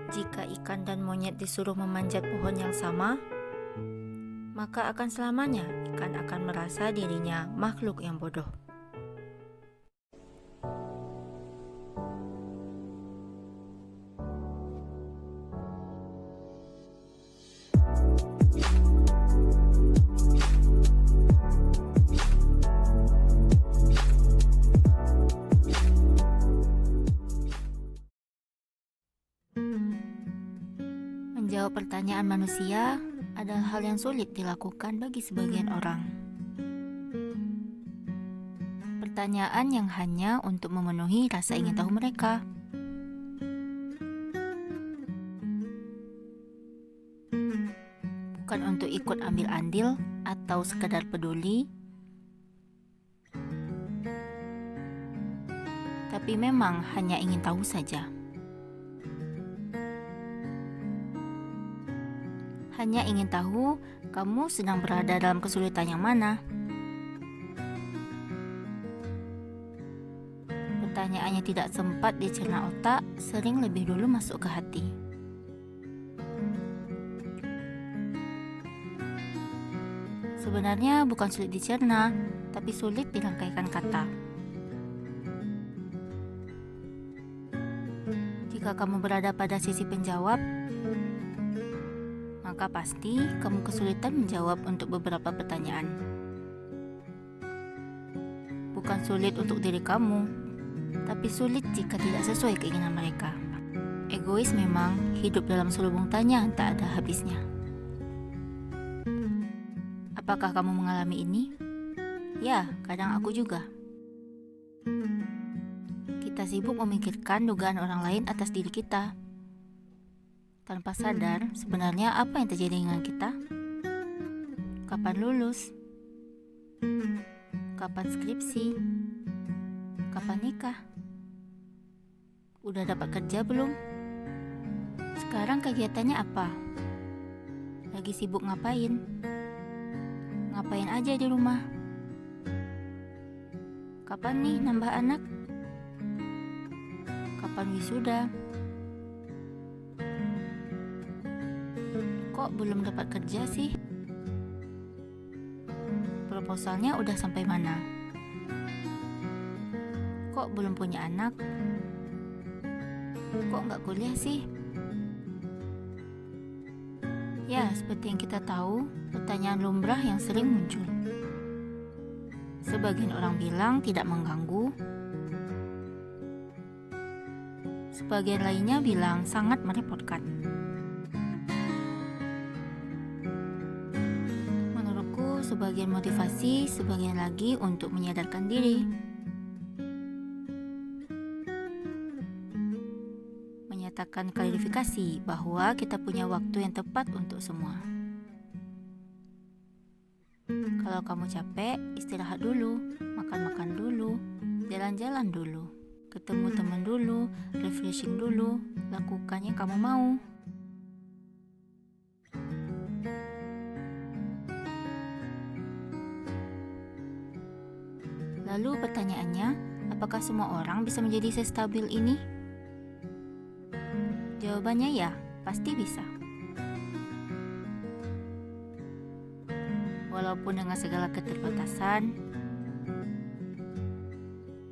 Jika ikan dan monyet disuruh memanjat pohon yang sama, maka akan selamanya ikan akan merasa dirinya makhluk yang bodoh. Menjawab pertanyaan manusia adalah hal yang sulit dilakukan bagi sebagian orang. Pertanyaan yang hanya untuk memenuhi rasa ingin tahu mereka. Bukan untuk ikut ambil andil atau sekadar peduli, tapi memang hanya ingin tahu saja. Hanya ingin tahu kamu sedang berada dalam kesulitan yang mana. Pertanyaannya tidak sempat dicerna otak, sering lebih dulu masuk ke hati. Sebenarnya bukan sulit dicerna, tapi sulit dirangkaikan kata. Jika kamu berada pada sisi penjawab, maka pasti kamu kesulitan menjawab untuk beberapa pertanyaan. Bukan sulit untuk diri kamu, tapi sulit jika tidak sesuai keinginan mereka. Egois memang hidup dalam selubung tanya tak ada habisnya. Apakah kamu mengalami ini? Ya, kadang aku juga. Kita sibuk memikirkan dugaan orang lain atas diri kita. Tanpa sadar, sebenarnya apa yang terjadi dengan kita? Kapan lulus? Kapan skripsi? Kapan nikah? Udah dapat kerja belum? Sekarang kegiatannya apa? Lagi sibuk ngapain? Ngapain aja di rumah? Kapan nih nambah anak? Kapan wisuda? Kok belum dapat kerja sih? Proposalnya udah sampai mana? Kok belum punya anak? Kok nggak kuliah sih? Ya, seperti yang kita tahu, pertanyaan lumrah yang sering muncul. Sebagian orang bilang tidak mengganggu, sebagian lainnya bilang sangat merepotkan. Menurutku, sebagian motivasi, sebagian lagi untuk menyadarkan diri. Menyatakan klarifikasi bahwa kita punya waktu yang tepat untuk semua. Kalau kamu capek, istirahat dulu, makan-makan dulu, jalan-jalan dulu, ketemu teman dulu, refreshing dulu, lakukan yang kamu mau. Lalu pertanyaannya, apakah semua orang bisa menjadi sestabil ini? Jawabannya ya, pasti bisa. Walaupun dengan segala keterbatasan,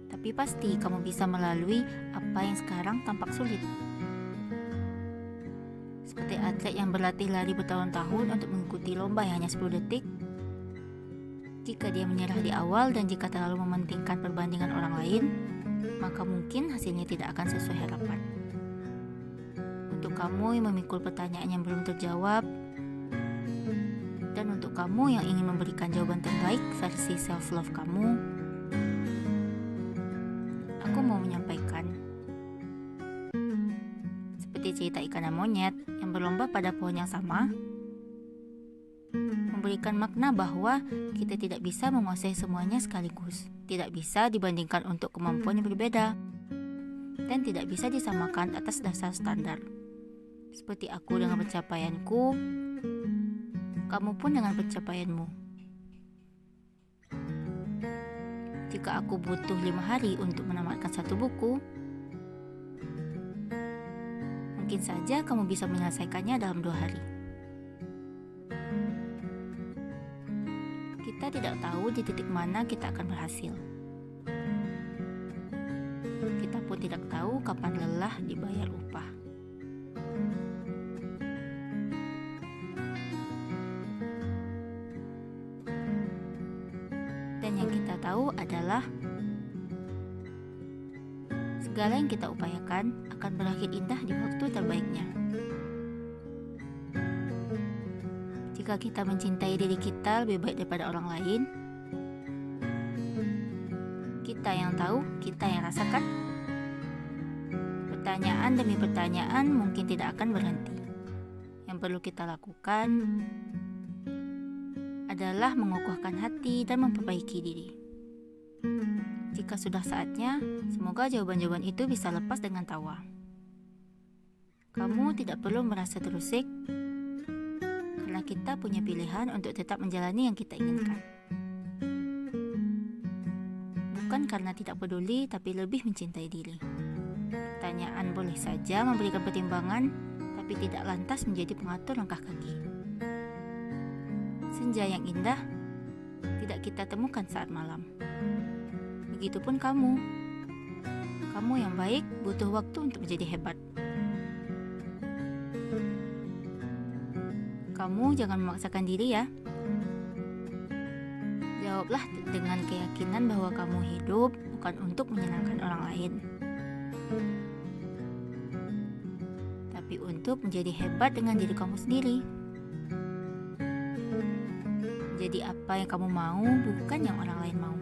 tapi pasti kamu bisa melalui apa yang sekarang tampak sulit. Seperti atlet yang berlatih lari bertahun-tahun untuk mengikuti lomba yang hanya 10 detik. Jika dia menyerah di awal dan jika terlalu mementingkan perbandingan orang lain, maka mungkin hasilnya tidak akan sesuai harapan. Untuk kamu yang memikul pertanyaan yang belum terjawab, dan untuk kamu yang ingin memberikan jawaban terbaik versi self-love kamu, aku mau menyampaikan. Seperti cerita ikan dan monyet yang berlomba pada pohon yang sama, memberikan makna bahwa kita tidak bisa menguasai semuanya sekaligus, tidak bisa dibandingkan untuk kemampuan yang berbeda, dan tidak bisa disamakan atas dasar standar. Seperti aku dengan pencapaianku, kamu pun dengan pencapaianmu. Jika aku butuh 5 hari untuk menamatkan satu buku, Mungkin saja kamu bisa menyelesaikannya dalam 2 hari. Kita tidak tahu di titik mana kita akan berhasil. Kita pun tidak tahu kapan lelah dibayar upah. Dan yang kita tahu adalah segala yang kita upayakan akan berakhir indah di waktu terbaiknya. Jika kita mencintai diri kita lebih baik daripada orang lain, kita yang tahu, kita yang rasakan. Pertanyaan demi pertanyaan mungkin tidak akan berhenti. Yang perlu kita lakukan adalah mengukuhkan hati dan memperbaiki diri. Jika sudah saatnya, semoga jawaban-jawaban itu bisa lepas dengan tawa. Kamu tidak perlu merasa terusik, karena kita punya pilihan untuk tetap menjalani yang kita inginkan. Bukan karena tidak peduli, tapi lebih mencintai diri. Pertanyaan boleh saja memberikan pertimbangan, tapi tidak lantas menjadi pengatur langkah kaki. Senja yang indah tidak kita temukan saat malam. Begitupun kamu. Kamu yang baik butuh waktu untuk menjadi hebat. Kamu jangan memaksakan diri ya. Jawablah dengan keyakinan bahwa kamu hidup bukan untuk menyenangkan orang lain, tapi untuk menjadi hebat dengan diri kamu sendiri. Jadi apa yang kamu mau, bukan yang orang lain mau.